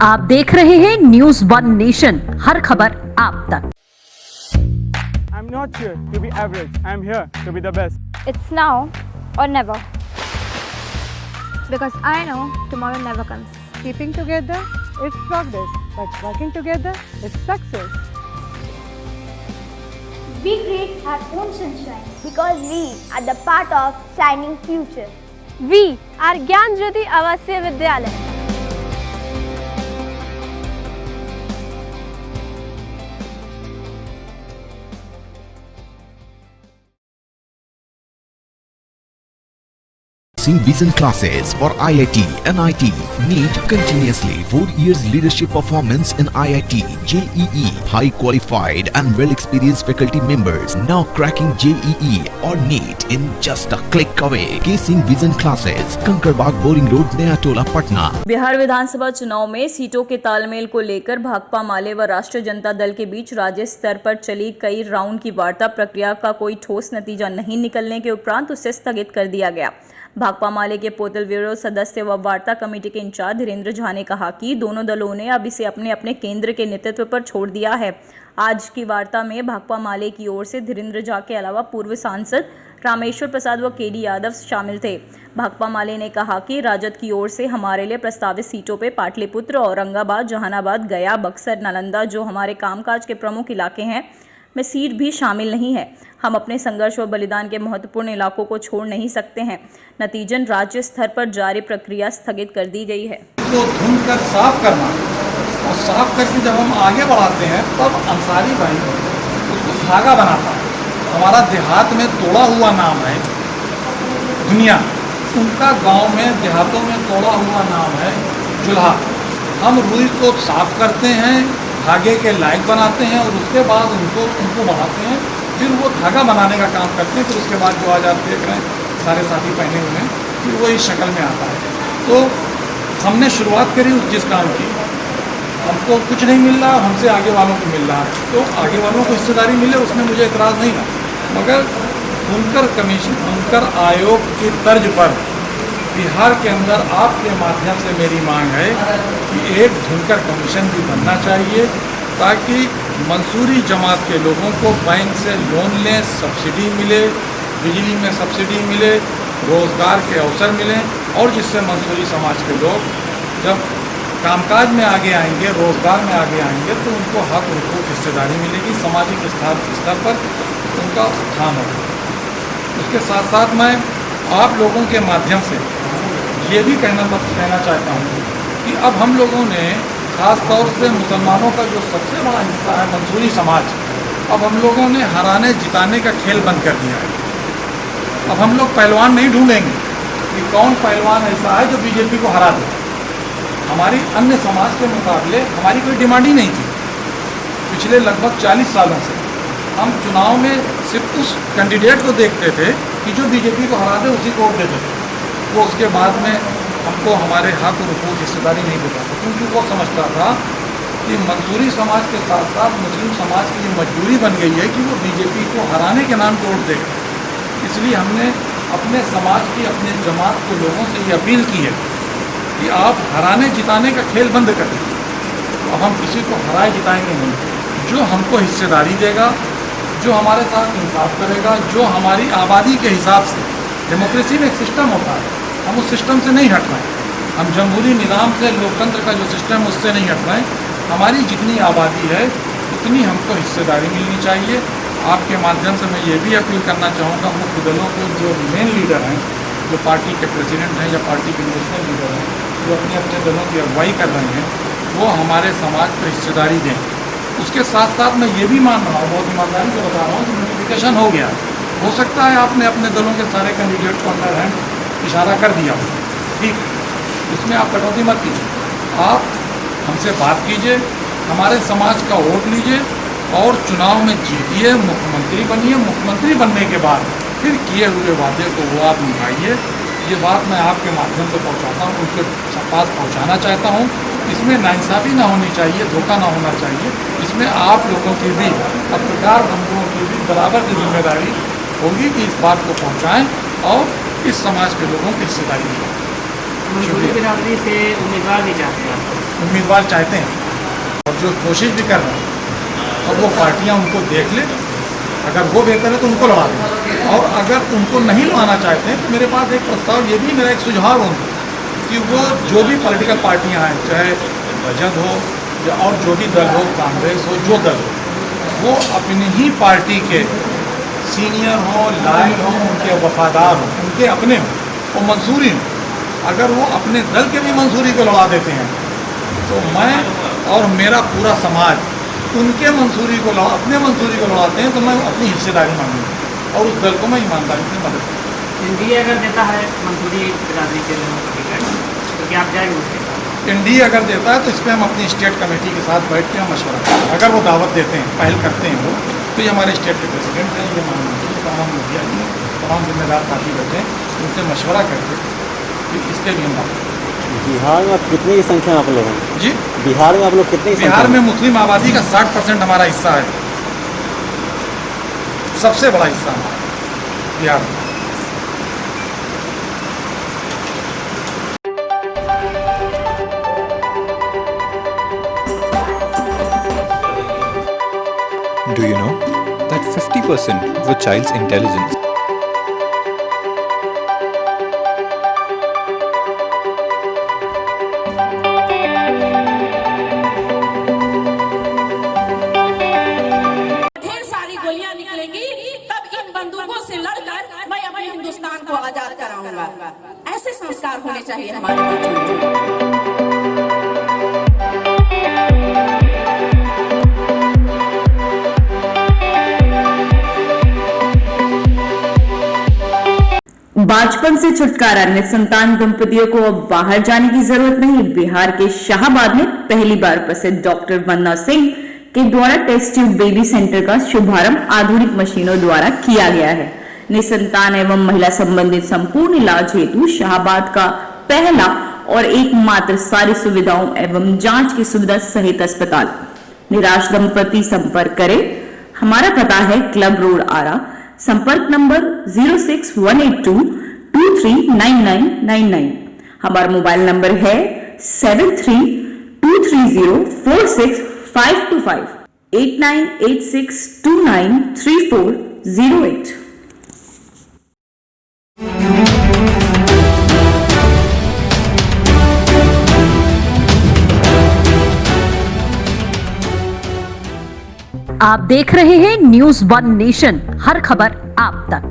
आप देख रहे हैं न्यूज वन नेशन, हर खबर आप तक। I'm not here to be average. I'm here to be the best. It's now or never. Because I know tomorrow never comes. Keeping together is progress, but working together is success. We create our own sunshine because we are the part of shining future. We are Gyan Jyoti Avasya Vidyalaya. Vision classes for IIT, NIT, NEET continuously. 4 years leadership performance in IIT, JEE, high qualified and well experienced faculty members now cracking JEE or NEET in just a click away. K Singh Vision classes, Kankarbaग Boring Road, Naya Tola, Patna. Bihar विधानसभा चुनाव में सीटों के तालमेल को लेकर भाकपा माले व राष्ट्रीय जनता दल के बीच राज्य स्तर पर चली कई राउंड की वार्ता प्रक्रिया का कोई ठोस नतीजा नहीं निकलने के उपरांत उसे स्थगित कर दिया गया। भाकपा माले के पोतल ब्यूरो सदस्य व वार्ता कमेटी के इंचार्ज धीरेन्द्र झा ने कहा कि दोनों दलों ने अब इसे अपने अपने केंद्र के नेतृत्व पर छोड़ दिया है। आज की वार्ता में भाकपा माले की ओर से धीरेन्द्र झा के अलावा पूर्व सांसद रामेश्वर प्रसाद व केडी यादव शामिल थे। भाकपा माले ने कहा कि राजद की ओर से हमारे लिए प्रस्तावित सीटों पे पाटलिपुत्र, औरंगाबाद, जहानाबाद, गया, बक्सर, नालंदा जो हमारे कामकाज के प्रमुख इलाके हैं में सीट भी शामिल नहीं है। हम अपने संघर्ष व बलिदान के महत्वपूर्ण इलाकों को छोड़ नहीं सकते हैं। नतीजन राज्य स्तर पर जारी प्रक्रिया स्थगित कर दी गई है। तो ढूंढ कर साफ करना और साफ करके जब हम आगे बढ़ाते हैं तब अंसारी भाई उसको धागा बनाता है। हमारा देहात में तोड़ा हुआ नाम है दुनिया, उनका गांव में देहातों में तोड़ा हुआ नाम है जुल्हा। हम रुई को साफ करते हैं, धागे के लायक बनाते हैं और उसके बाद उनको बढ़ाते हैं, फिर वो धागा बनाने का काम करते हैं। फिर उसके बाद जो आज आप देख रहे हैं सारे साथी पहने हुए हैं, फिर वो इस शक्ल में आता है। तो हमने शुरुआत करी जिस काम की, हमको कुछ नहीं मिल रहा, हमसे आगे वालों को मिल रहा है, तो आगे वालों को हिस्सेदारी मिले उसमें मुझे एतराज़ नहीं था। मगर बुनकर कमीशन, बुनकर आयोग की तर्ज पर बिहार के अंदर आपके माध्यम से मेरी मांग है कि एक धुनकर कमीशन भी बनना चाहिए ताकि मंसूरी जमात के लोगों को बैंक से लोन लें, सब्सिडी मिले, बिजली में सब्सिडी मिले, रोज़गार के अवसर मिलें और जिससे मंसूरी समाज के लोग जब कामकाज में आगे आएंगे, रोज़गार में आगे आएंगे तो उनको हक उनको हिस्सेदारी मिलेगी, सामाजिक स्तर पर उनका उत्थान होगा। उसके साथ साथ मैं आप लोगों के माध्यम से ये भी कहना चाहता हूँ कि अब हम लोगों ने ख़ास तौर से मुसलमानों का जो सबसे बड़ा हिस्सा है मंसूरी समाज, अब हम लोगों ने हराने जिताने का खेल बंद कर दिया है। अब हम लोग पहलवान नहीं ढूंढेंगे कि कौन पहलवान ऐसा है जो बीजेपी को हरा दे। हमारी अन्य समाज के मुकाबले हमारी कोई डिमांड ही नहीं थी। पिछले लगभग 40 सालों से हम चुनाव में सिर्फ उस कैंडिडेट को देखते थे कि जो बीजेपी को हरा दे उसी को वोट देते थे। वो उसके बाद में हमको हमारे हक और हुकूक हिस्सेदारी नहीं देता था, क्योंकि वो समझता था कि मंसूरी समाज के साथ साथ मुस्लिम समाज की मजबूरी बन गई है कि वो बीजेपी को हराने के नाम पर वोट देगा। इसलिए हमने अपने समाज की, अपने जमात को लोगों से ये अपील की है कि आप हराने जिताने का खेल बंद कर दीजिए। अब हम किसी को हराए जिताएंगे नहीं। जो हमको हिस्सेदारी देगा, जो हमारे साथ इंसाफ करेगा, जो हमारी आबादी के हिसाब से, डेमोक्रेसी में एक सिस्टम होता है, हम उस सिस्टम से नहीं हट रहे हैं। हम जमहूरी निज़ाम से, लोकतंत्र का जो सिस्टम है उससे नहीं हट रहे हैं। हमारी जितनी आबादी है उतनी हमको हिस्सेदारी मिलनी चाहिए। आपके माध्यम से मैं ये भी अपील करना चाहूँगा मुख्य दलों को, जो मेन लीडर हैं, जो पार्टी के प्रेसिडेंट हैं या पार्टी के नेशनल लीडर हैं, जो अपने अपने दलों की अगुवाई कर रहे हैं, वो हमारे समाज को हिस्सेदारी दें। उसके साथ साथ मैं ये भी मान रहा हूँ, बहुत ईमानदारी से बता रहा हूँ कि नोटिफिकेशन हो गया। हो सकता है आपने अपने दलों के सारे कैंडिडेट को अंडर हैंड इशारा कर दिया हो, ठीक, उसमें आप कटौती मत कीजिए। आप हमसे बात कीजिए, हमारे समाज का वोट लीजिए और चुनाव में जीतिए, मुख्यमंत्री बनिए। मुख्यमंत्री बनने के बाद फिर किए हुए वादे को वो आप निभाइए। ये बात मैं आपके माध्यम से पहुंचाता हूं, उनके पास पहुंचाना चाहता हूं। इसमें नाइंसाफ़ी ना होनी चाहिए, धोखा ना होना चाहिए। इसमें आप लोगों की भी, पत्रकार बंधुओं की भी बराबर की जिम्मेदारी होगी कि इस बात को पहुंचाएं और इस समाज के लोगों की हिस्सेदारी लें। मंसूरी बिरादरी से उम्मीदवार भी चाहते हैं। उम्मीदवार चाहते हैं और जो कोशिश भी कर रहे हैं, और वो पार्टियां उनको देख ले, अगर वो बेहतर है तो उनको लड़ा दें, और अगर उनको नहीं लड़ाना चाहते हैं तो मेरे पास एक प्रस्ताव, ये भी मेरा एक सुझाव है कि वो जो भी पॉलिटिकल पार्टियां हैं, चाहे बजट हो या और जो भी दल हो, कांग्रेस हो, जो दल हो, वो अपनी ही पार्टी के सीनियर हो, लायल हो, उनके वफादार हो, उनके अपने हो, वो मंसूरी हो, अगर वो अपने दल के भी मंसूरी को लड़ा देते हैं तो मैं और मेरा पूरा समाज उनके मंसूरी को अपने मंसूरी को लड़ाते हैं तो मैं अपनी हिस्सेदारी मांगूंगा और उस दल को मैं ईमानदारी से मदद करूँगा। एनडीए अगर देता है मंसूरी बिरादरी के लोगों को टिकट तो क्या आप जाएंगे उसके साथ? एनडीए अगर देता है तो इसमें हम अपनी स्टेट कमेटी के साथ बैठ के हम मशवरा करते हैं। अगर वो दावत देते हैं, पहल करते हैं वो, तो ये हमारे स्टेट के प्रेसिडेंट हैं, ये माननीय तमाम मीडिया की तमाम जिम्मेदार साथी बैठे हैं, उनसे मशवरा करके फिर इसके भी हम बात। बिहार में आप कितने की संख्या में आप लोग हैं? जी, बिहार में आप लोग कितने की बिहार में मुस्लिम आबादी का 60% हमारा हिस्सा है, सबसे बड़ा हिस्सा हमारा बिहार में। Do you know that 50% of a child's intelligence ढेर सारी गोलियां निकलेंगी, तब इन बंदूकों से लड़कर मैं अपने हिंदुस्तान को आजाद कराऊंगा। ऐसे संस्कार होने चाहिए हमारे बच्चों में। बाजपन से छुटकारा, निसंतान दंपतियों को अब बाहर जाने की जरूरत नहीं। बिहार के शाहाबाद में पहली बार प्रसिद्ध डॉक्टर वंदना सिंह के द्वारा टेस्ट ट्यूब बेबी सेंटर का शुभारंभ आधुनिक मशीनों द्वारा किया गया है। निसंतान एवं महिला संबंधित संपूर्ण इलाज हेतु शाहाबाद का पहला और एकमात्र सारी सुविधाओं एवं जांच की सुविधा सहित अस्पताल। निराश दंपति संपर्क करें। हमारा पता है क्लब रोड आरा, संपर्क नंबर 06182239999। हमारा मोबाइल नंबर है 7323046525 8986293408। आप देख रहे हैं न्यूज़ वन नेशन, हर खबर आप तक।